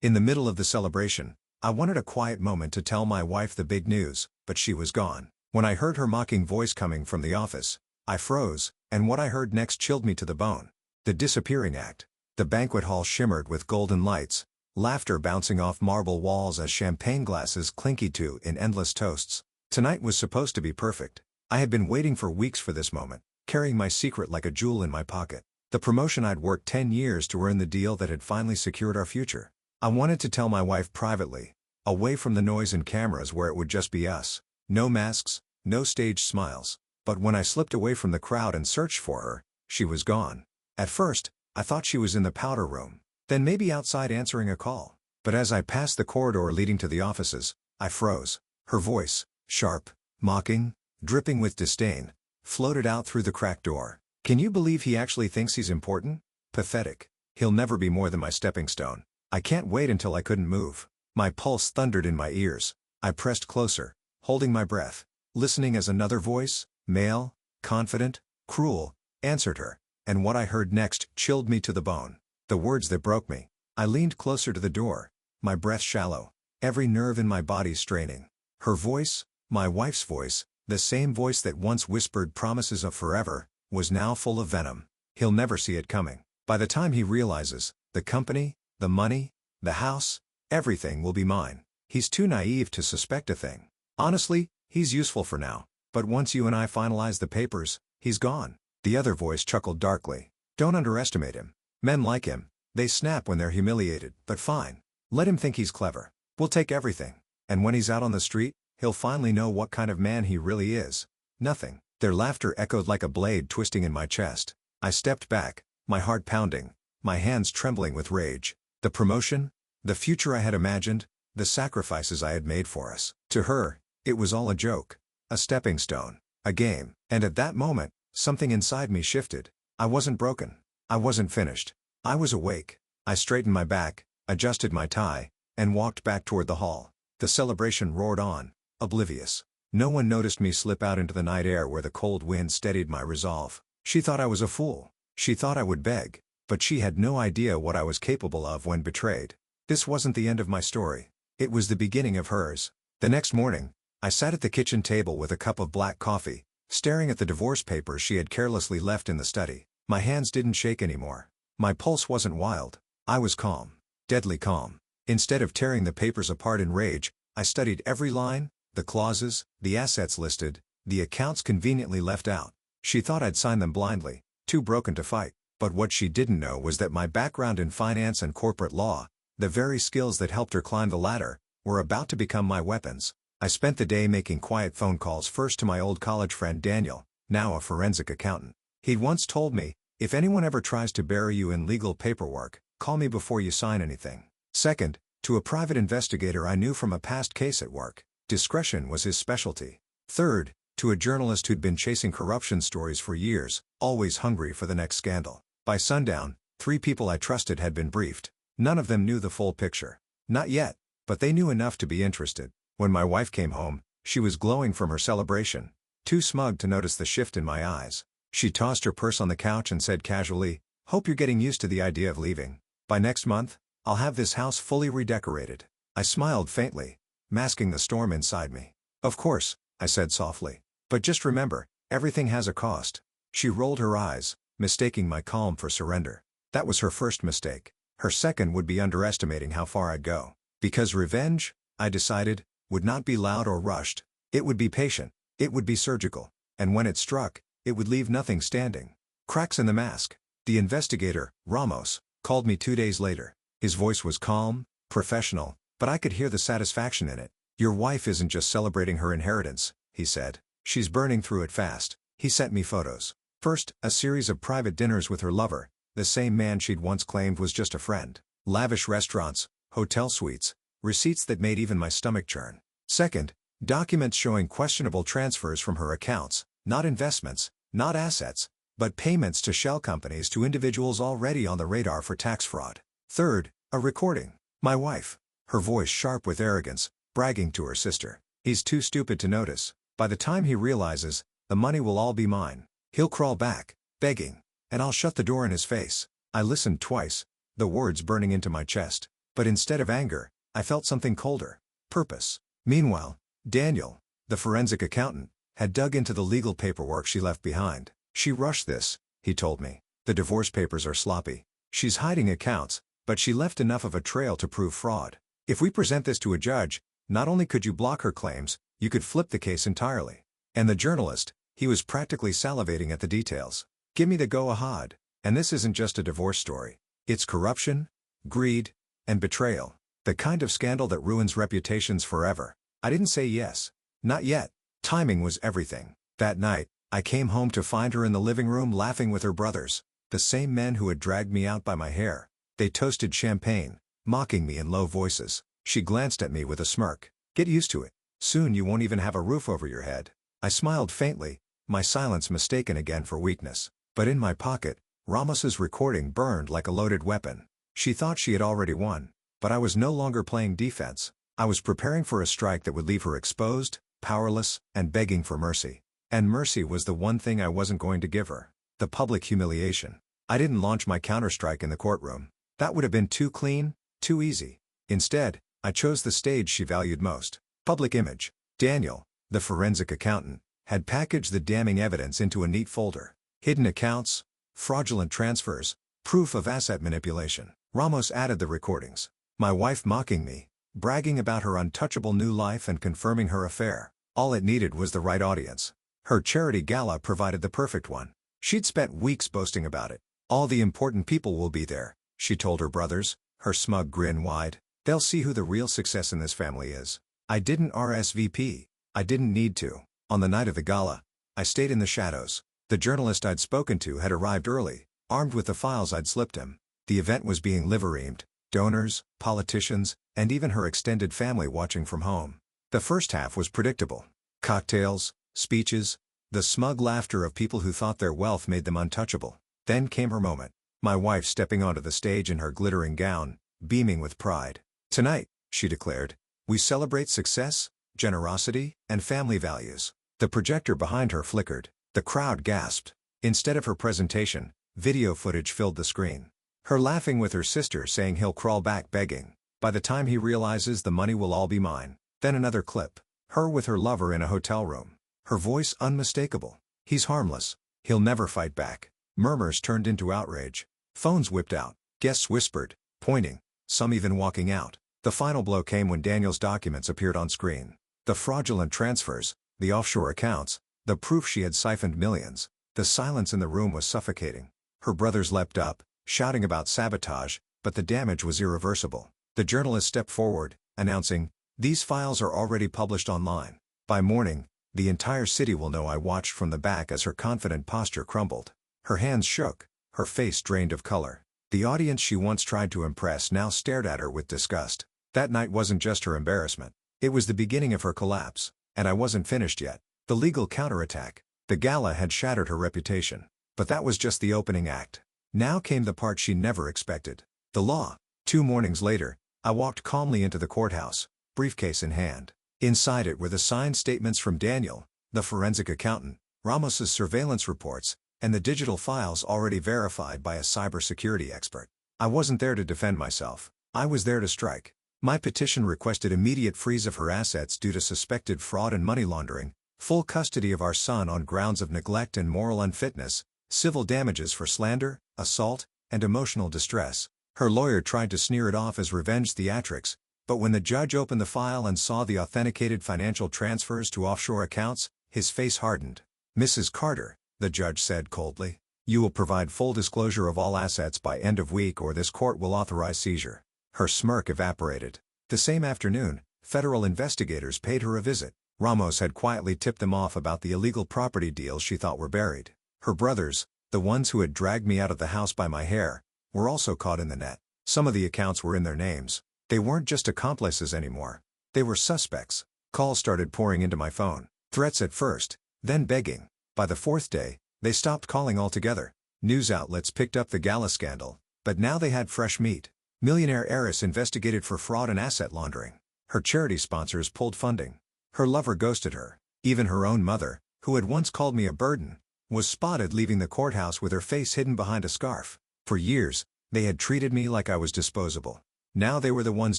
In the middle of the celebration, I wanted a quiet moment to tell my wife the big news, but she was gone. When I heard her mocking voice coming from the office, I froze, and what I heard next chilled me to the bone. The disappearing act. The banquet hall shimmered with golden lights, laughter bouncing off marble walls as champagne glasses clinkied to in endless toasts. Tonight was supposed to be perfect. I had been waiting for weeks for this moment, carrying my secret like a jewel in my pocket. The promotion I'd worked 10 years to earn, the deal that had finally secured our future. I wanted to tell my wife privately, away from the noise and cameras where it would just be us. No masks, no staged smiles. But when I slipped away from the crowd and searched for her, she was gone. At first, I thought she was in the powder room, then maybe outside answering a call. But as I passed the corridor leading to the offices, I froze. Her voice, sharp, mocking, dripping with disdain, floated out through the cracked door. "Can you believe he actually thinks he's important? Pathetic. He'll never be more than my stepping stone." I can't wait until I couldn't move. My pulse thundered in my ears. I pressed closer, holding my breath, listening as another voice, male, confident, cruel, answered her. And what I heard next chilled me to the bone. The words that broke me. I leaned closer to the door, my breath shallow, every nerve in my body straining. Her voice, my wife's voice, the same voice that once whispered promises of forever, was now full of venom. He'll never see it coming. By the time he realizes, the company, the money, the house, everything will be mine. He's too naive to suspect a thing. Honestly, he's useful for now. But once you and I finalize the papers, he's gone. The other voice chuckled darkly. Don't underestimate him. Men like him, they snap when they're humiliated, but fine. Let him think he's clever. We'll take everything. And when he's out on the street, he'll finally know what kind of man he really is. Nothing. Their laughter echoed like a blade twisting in my chest. I stepped back, my heart pounding, my hands trembling with rage. The promotion, the future I had imagined, the sacrifices I had made for us. To her, it was all a joke, a stepping stone, a game. And at that moment, something inside me shifted. I wasn't broken. I wasn't finished. I was awake. I straightened my back, adjusted my tie, and walked back toward the hall. The celebration roared on, oblivious. No one noticed me slip out into the night air where the cold wind steadied my resolve. She thought I was a fool. She thought I would beg. But she had no idea what I was capable of when betrayed. This wasn't the end of my story. It was the beginning of hers. The next morning, I sat at the kitchen table with a cup of black coffee, staring at the divorce papers she had carelessly left in the study. My hands didn't shake anymore. My pulse wasn't wild. I was calm. Deadly calm. Instead of tearing the papers apart in rage, I studied every line, the clauses, the assets listed, the accounts conveniently left out. She thought I'd signed them blindly, too broken to fight. But what she didn't know was that my background in finance and corporate law, the very skills that helped her climb the ladder, were about to become my weapons. I spent the day making quiet phone calls, first to my old college friend Daniel, now a forensic accountant. He'd once told me, if anyone ever tries to bury you in legal paperwork, call me before you sign anything. Second, to a private investigator I knew from a past case at work. Discretion was his specialty. Third, to a journalist who'd been chasing corruption stories for years, always hungry for the next scandal. By sundown, 3 people I trusted had been briefed. None of them knew the full picture. Not yet, but they knew enough to be interested. When my wife came home, she was glowing from her celebration, too smug to notice the shift in my eyes. She tossed her purse on the couch and said casually, "Hope you're getting used to the idea of leaving. By next month, I'll have this house fully redecorated." I smiled faintly, masking the storm inside me. "Of course," I said softly. "But just remember, everything has a cost." She rolled her eyes, mistaking my calm for surrender. That was her first mistake. Her second would be underestimating how far I'd go. Because revenge, I decided, would not be loud or rushed. It would be patient. It would be surgical. And when it struck, it would leave nothing standing. Cracks in the mask. The investigator, Ramos, called me 2 days later. His voice was calm, professional, but I could hear the satisfaction in it. "Your wife isn't just celebrating her inheritance," he said. "She's burning through it fast." He sent me photos. First, a series of private dinners with her lover, the same man she'd once claimed was just a friend. Lavish restaurants, hotel suites, receipts that made even my stomach churn. Second, documents showing questionable transfers from her accounts, not investments, not assets, but payments to shell companies to individuals already on the radar for tax fraud. Third, a recording. My wife, her voice sharp with arrogance, bragging to her sister. "He's too stupid to notice. By the time he realizes, the money will all be mine. He'll crawl back, begging, and I'll shut the door in his face." I listened twice, the words burning into my chest. But instead of anger, I felt something colder. Purpose. Meanwhile, Daniel, the forensic accountant, had dug into the legal paperwork she left behind. She rushed this, he told me. The divorce papers are sloppy. She's hiding accounts, but she left enough of a trail to prove fraud. If we present this to a judge, not only could you block her claims, you could flip the case entirely. And the journalist, he was practically salivating at the details. Give me the go-ahead. And this isn't just a divorce story. It's corruption, greed, and betrayal. The kind of scandal that ruins reputations forever. I didn't say yes. Not yet. Timing was everything. That night, I came home to find her in the living room laughing with her brothers, the same men who had dragged me out by my hair. They toasted champagne, mocking me in low voices. She glanced at me with a smirk. Get used to it. Soon you won't even have a roof over your head. I smiled faintly, my silence mistaken again for weakness. But in my pocket, Ramos's recording burned like a loaded weapon. She thought she had already won, but I was no longer playing defense. I was preparing for a strike that would leave her exposed, powerless, and begging for mercy. And mercy was the one thing I wasn't going to give her. The public humiliation. I didn't launch my counterstrike in the courtroom. That would have been too clean, too easy. Instead, I chose the stage she valued most. Public image. Daniel, the forensic accountant, had packaged the damning evidence into a neat folder. Hidden accounts, fraudulent transfers, proof of asset manipulation. Ramos added the recordings. My wife mocking me, bragging about her untouchable new life and confirming her affair. All it needed was the right audience. Her charity gala provided the perfect one. She'd spent weeks boasting about it. All the important people will be there, she told her brothers, her smug grin wide. They'll see who the real success in this family is. I didn't RSVP. I didn't need to. On the night of the gala, I stayed in the shadows. The journalist I'd spoken to had arrived early, armed with the files I'd slipped him. The event was being live-streamed, donors, politicians, and even her extended family watching from home. The first half was predictable. Cocktails, speeches, the smug laughter of people who thought their wealth made them untouchable. Then came her moment. My wife stepping onto the stage in her glittering gown, beaming with pride. Tonight, she declared, we celebrate success, generosity, and family values. The projector behind her flickered. The crowd gasped. Instead of her presentation, video footage filled the screen. Her laughing with her sister saying he'll crawl back begging. By the time he realizes the money will all be mine. Then another clip. Her with her lover in a hotel room. Her voice unmistakable. He's harmless. He'll never fight back. Murmurs turned into outrage. Phones whipped out. Guests whispered, pointing, some even walking out. The final blow came when Daniel's documents appeared on screen. The fraudulent transfers, the offshore accounts, the proof she had siphoned millions. The silence in the room was suffocating. Her brothers leapt up, shouting about sabotage, but the damage was irreversible. The journalist stepped forward, announcing, these files are already published online. By morning, the entire city will know I watched from the back as her confident posture crumbled. Her hands shook, her face drained of color. The audience she once tried to impress now stared at her with disgust. That night wasn't just her embarrassment. It was the beginning of her collapse. And I wasn't finished yet. The legal counterattack. The gala had shattered her reputation. But that was just the opening act. Now came the part she never expected. The law. 2 mornings later, I walked calmly into the courthouse, briefcase in hand. Inside it were the signed statements from Daniel, the forensic accountant, Ramos's surveillance reports, and the digital files already verified by a cybersecurity expert. I wasn't there to defend myself. I was there to strike. My petition requested immediate freeze of her assets due to suspected fraud and money laundering, full custody of our son on grounds of neglect and moral unfitness, civil damages for slander, assault, and emotional distress. Her lawyer tried to sneer it off as revenge theatrics, but when the judge opened the file and saw the authenticated financial transfers to offshore accounts, his face hardened. Mrs. Carter, the judge said coldly, you will provide full disclosure of all assets by end of week or this court will authorize seizure. Her smirk evaporated. The same afternoon, federal investigators paid her a visit. Ramos had quietly tipped them off about the illegal property deals she thought were buried. Her brothers, the ones who had dragged me out of the house by my hair, were also caught in the net. Some of the accounts were in their names. They weren't just accomplices anymore. They were suspects. Calls started pouring into my phone. Threats at first, then begging. By the 4th day, they stopped calling altogether. News outlets picked up the gala scandal, but now they had fresh meat. Millionaire heiress investigated for fraud and asset laundering. Her charity sponsors pulled funding. Her lover ghosted her. Even her own mother, who had once called me a burden, was spotted leaving the courthouse with her face hidden behind a scarf. For years, they had treated me like I was disposable. Now they were the ones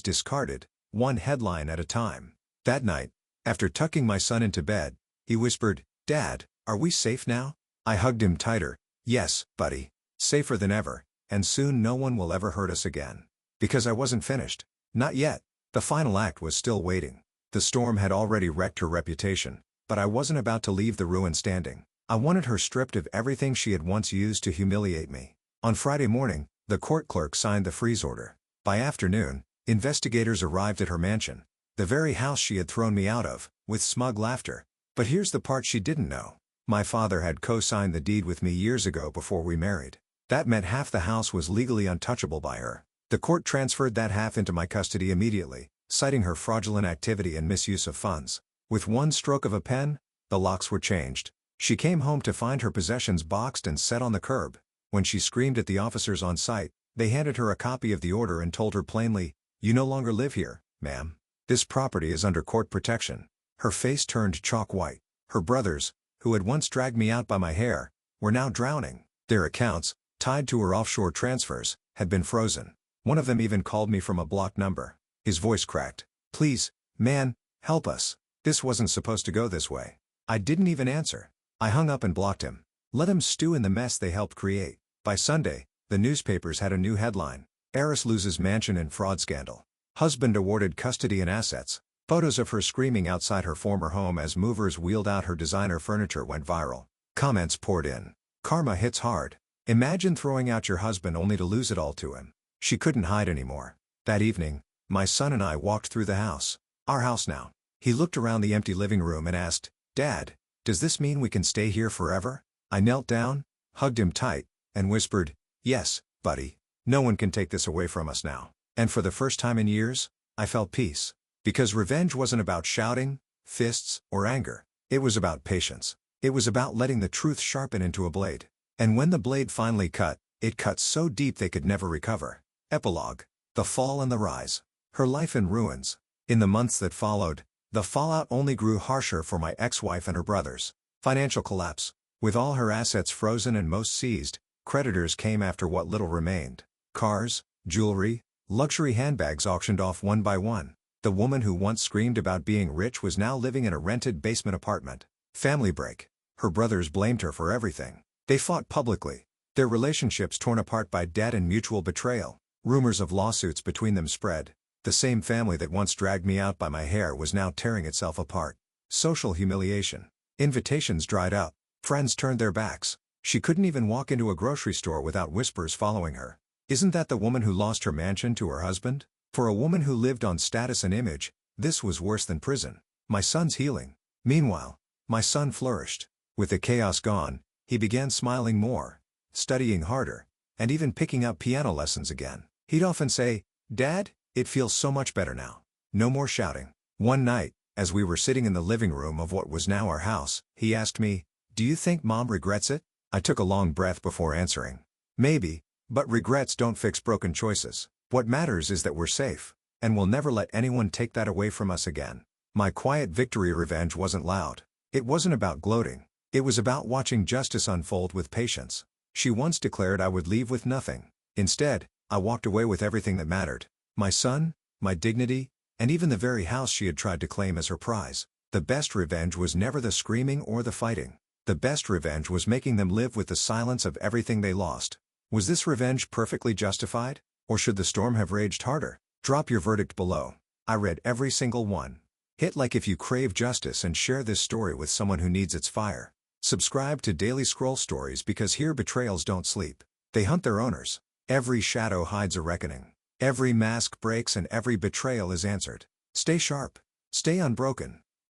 discarded, one headline at a time. That night, after tucking my son into bed, he whispered, "Dad, are we safe now?" I hugged him tighter. "Yes, buddy. Safer than ever, and soon no one will ever hurt us again." Because I wasn't finished. Not yet. The final act was still waiting. The storm had already wrecked her reputation, but I wasn't about to leave the ruin standing. I wanted her stripped of everything she had once used to humiliate me. On Friday morning, the court clerk signed the freeze order. By afternoon, investigators arrived at her mansion, the very house she had thrown me out of, with smug laughter. But here's the part she didn't know. My father had co-signed the deed with me years ago before we married. That meant half the house was legally untouchable by her. The court transferred that half into my custody immediately, citing her fraudulent activity and misuse of funds. With one stroke of a pen, the locks were changed. She came home to find her possessions boxed and set on the curb. When she screamed at the officers on site, they handed her a copy of the order and told her plainly, "You no longer live here, ma'am. This property is under court protection." Her face turned chalk white. Her brothers, who had once dragged me out by my hair, were now drowning. Their accounts, tied to her offshore transfers, had been frozen. One of them even called me from a blocked number. His voice cracked. "Please, man, help us. This wasn't supposed to go this way." I didn't even answer. I hung up and blocked him. Let him stew in the mess they helped create. By Sunday, the newspapers had a new headline: "Heiress loses mansion in fraud scandal. Husband awarded custody and assets." Photos of her screaming outside her former home as movers wheeled out her designer furniture went viral. Comments poured in. "Karma hits hard. Imagine throwing out your husband only to lose it all to him." She couldn't hide anymore. That evening, my son and I walked through the house. Our house now. He looked around the empty living room and asked, "Dad, does this mean we can stay here forever?" I knelt down, hugged him tight, and whispered, "Yes, buddy. No one can take this away from us now." And for the first time in years, I felt peace. Because revenge wasn't about shouting, fists, or anger. It was about patience. It was about letting the truth sharpen into a blade. And when the blade finally cut, it cut so deep they could never recover. Epilogue. The Fall and the Rise. Her life in ruins. In the months that followed, the fallout only grew harsher for my ex-wife and her brothers. Financial collapse. With all her assets frozen and most seized, creditors came after what little remained. Cars, jewelry, luxury handbags auctioned off one by one. The woman who once screamed about being rich was now living in a rented basement apartment. Family break. Her brothers blamed her for everything. They fought publicly. Their relationships torn apart by debt and mutual betrayal. Rumors of lawsuits between them spread. The same family that once dragged me out by my hair was now tearing itself apart. Social humiliation. Invitations dried up. Friends turned their backs. She couldn't even walk into a grocery store without whispers following her. Isn't that the woman who lost her mansion to her husband? For a woman who lived on status and image, this was worse than prison. My son's healing. Meanwhile, my son flourished. With the chaos gone, he began smiling more, studying harder, and even picking up piano lessons again. He'd often say, "Dad, it feels so much better now. No more shouting." One night, as we were sitting in the living room of what was now our house, he asked me, "Do you think Mom regrets it?" I took a long breath before answering. "Maybe, but regrets don't fix broken choices. What matters is that we're safe, and we'll never let anyone take that away from us again." My quiet victory revenge wasn't loud. It wasn't about gloating. It was about watching justice unfold with patience. She once declared I would leave with nothing. Instead, I walked away with everything that mattered. My son, my dignity, and even the very house she had tried to claim as her prize. The best revenge was never the screaming or the fighting. The best revenge was making them live with the silence of everything they lost. Was this revenge perfectly justified? Or should the storm have raged harder? Drop your verdict below. I read every single one. Hit like if you crave justice and share this story with someone who needs its fire. Subscribe to Daily Scroll Stories because here betrayals don't sleep. They hunt their owners. Every shadow hides a reckoning. Every mask breaks and every betrayal is answered. Stay sharp. Stay unbroken.